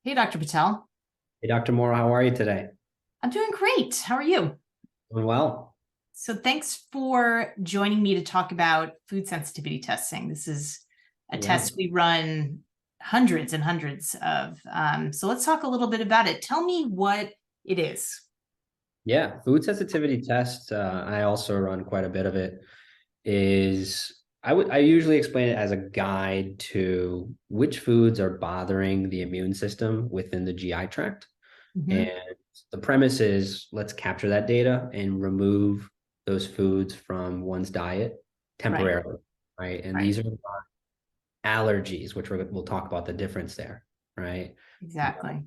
Hey, Dr. Patel. Hey, Dr. Moore, how are you today? I'm doing great. How are you? Doing well. So, thanks for joining me to talk about food sensitivity testing. This is a Yeah. test we run hundreds and hundreds of. So, let's talk a little bit about it. Tell me what it is. Yeah. Food sensitivity tests, I also run quite a bit of it, is I usually explain it as a guide to which foods are bothering the immune system within the GI tract. Mhm. And the premise is let's capture that data and remove those foods from one's diet Right, temporarily, right? And right, these are not allergies, which we'll talk about the difference there, right? exactly.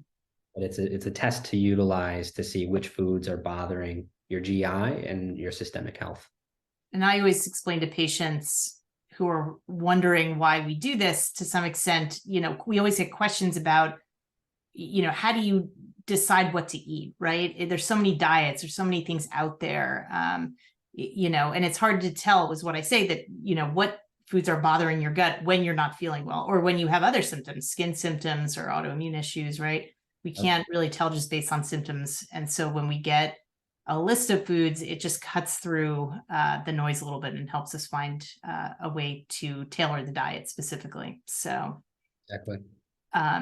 But it's a test to utilize to see which foods are bothering your GI and your systemic health. And I always explain to patients who are wondering why we do this to some extent, we always get questions about how do you decide what to eat, right? There's so many diets, there's so many things out there, and it's hard to tell, is what I say, that what foods are bothering your gut when you're not feeling well, or when you have other symptoms, skin symptoms or autoimmune issues, right? We can't really tell just based on symptoms. And so when we get a list of foods, it just cuts through the noise a little bit and helps us find a way to tailor the diet specifically. Exactly.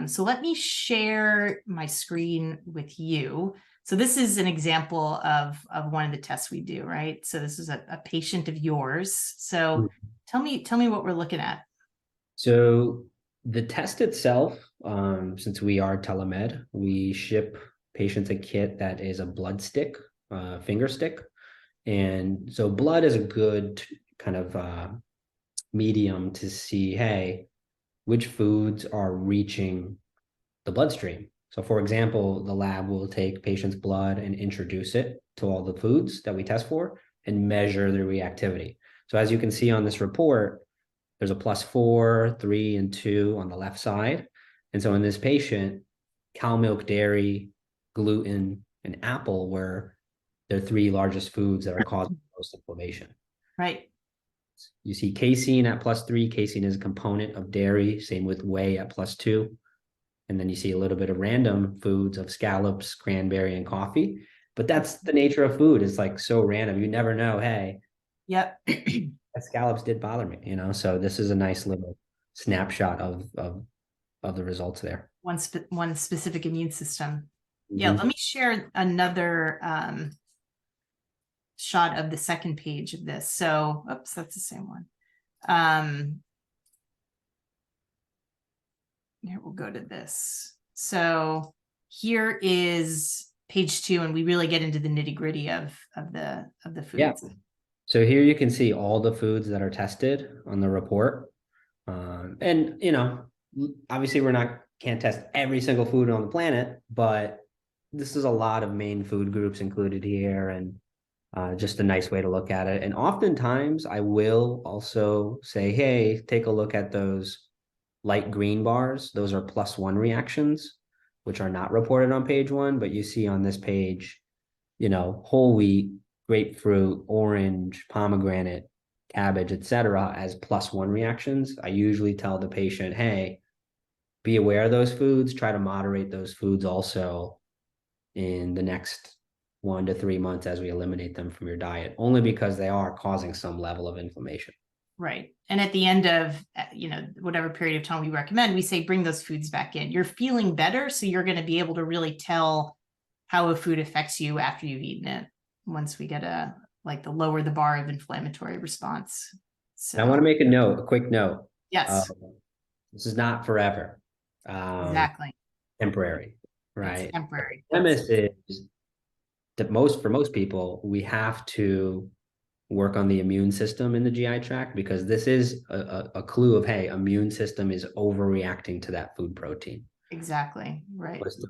So let me share my screen with you. So this is an example of one of the tests we do, right? So this is a patient of yours. So tell me what we're looking at. So the test itself, since we are telemed, we ship patients a kit that is a blood stick, finger stick. And so blood is a good kind of medium to see, hey, which foods are reaching the bloodstream. So, for example, the lab will take patients' blood and introduce it to all the foods that we test for and measure the reactivity. So, as you can see on this report, there's a +4, 3, and 2 on the left side. And so, in this patient, cow milk, dairy, gluten, and apple were their three largest foods that are causing most inflammation. Right. You see casein at +3. Casein is a component of dairy, same with whey at +2. And then you see a little bit of random foods of scallops, cranberry, and coffee. But that's the nature of food. It's like so random. You never know, hey, Yep. that scallops did bother me. So this is a nice little snapshot of the results there. One specific immune system. Yeah, let Mm-hmm. me share another shot of the second page of this. So, oops, that's the same one. Um, Here, we'll go to this. So here is page 2, and we really get into the nitty-gritty of the Yeah. foods. So here you can see all the foods that are tested on the report. And obviously we're not can't test every single food on the planet, but this is a lot of main food groups included here, and just a nice way to look at it. And oftentimes I will also say, hey, take a look at those light green bars. Those are +1 reactions, which are not reported on page 1, but you see on this page, whole wheat, grapefruit, orange, pomegranate, cabbage, etc., as +1 reactions. I usually tell the patient, hey, be aware of those foods, try to moderate those foods also in the next 1 to 3 months as we eliminate them from your diet, only because they are causing some level of inflammation. Right. And at the end of, whatever period of time we recommend, we say bring those foods back in. You're feeling better, so you're going to be able to really tell how a food affects you after you've eaten it once we get the lower the bar of inflammatory response. And I want to So, make a quick note. Uh, yes, this is not forever, um, exactly. temporary, It's right? The temporary. premise is that for most people, we have to work on the immune system in the GI tract, because this is a clue of, hey, immune system is overreacting to that food protein. Exactly. Right. Was to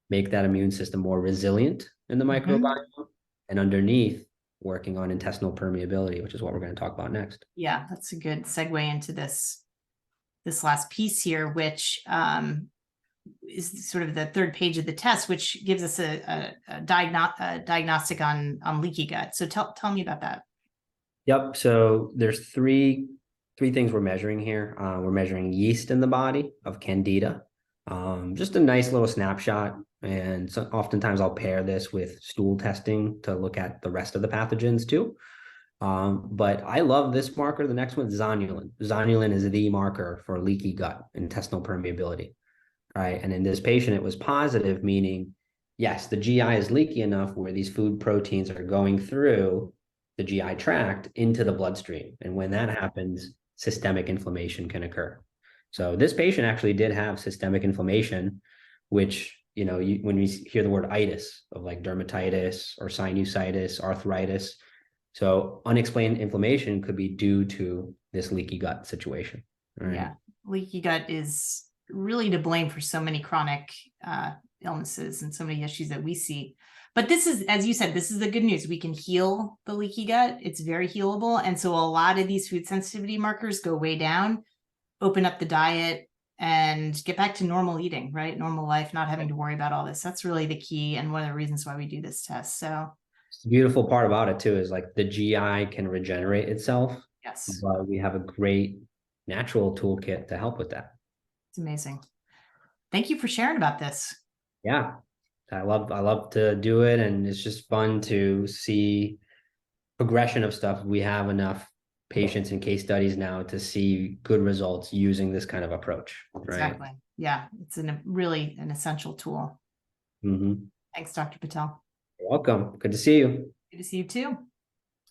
make that immune system more resilient in the Mhm. microbiome, and underneath working on intestinal permeability, which is what we're going to talk about next. Yeah, that's a good segue into this last piece here, which is sort of the third page of the test, which gives us a diagnostic on leaky gut. So tell me about that. Yep. So there's three things we're measuring here. We're measuring yeast in the body of Candida. Just a nice little snapshot. And so oftentimes I'll pair this with stool testing to look at the rest of the pathogens too. But I love this marker. The next one is zonulin. Zonulin is the marker for leaky gut, intestinal permeability, right? And in this patient, it was positive, meaning, yes, the GI is leaky enough where these food proteins are going through the GI tract into the bloodstream. And when that happens, systemic inflammation can occur. So this patient actually did have systemic inflammation, which, when we hear the word itis of like dermatitis or sinusitis, arthritis, so unexplained inflammation could be due to this leaky gut situation. Right? Yeah, leaky gut is really to blame for so many chronic illnesses and so many issues that we see. But this is, as you said, this is the good news. We can heal the leaky gut. It's very healable. And so a lot of these food sensitivity markers go way down, open up the diet, and get back to normal eating, right? Normal life, not having to worry about all this. That's really the key and one of the reasons why we do this test. So the beautiful part about it too is like the GI can regenerate itself, yes, but we have a great natural toolkit to help with that. it's amazing. Thank you for sharing about this. Yeah, I love to do it, and it's just fun to see progression of stuff. We have enough patients and case studies now to see good results using this kind of approach, right? Exactly. Yeah, it's really an essential tool. Mm-hmm. Thanks, Dr. Patel. You're welcome. Good to see you. Good to see you too.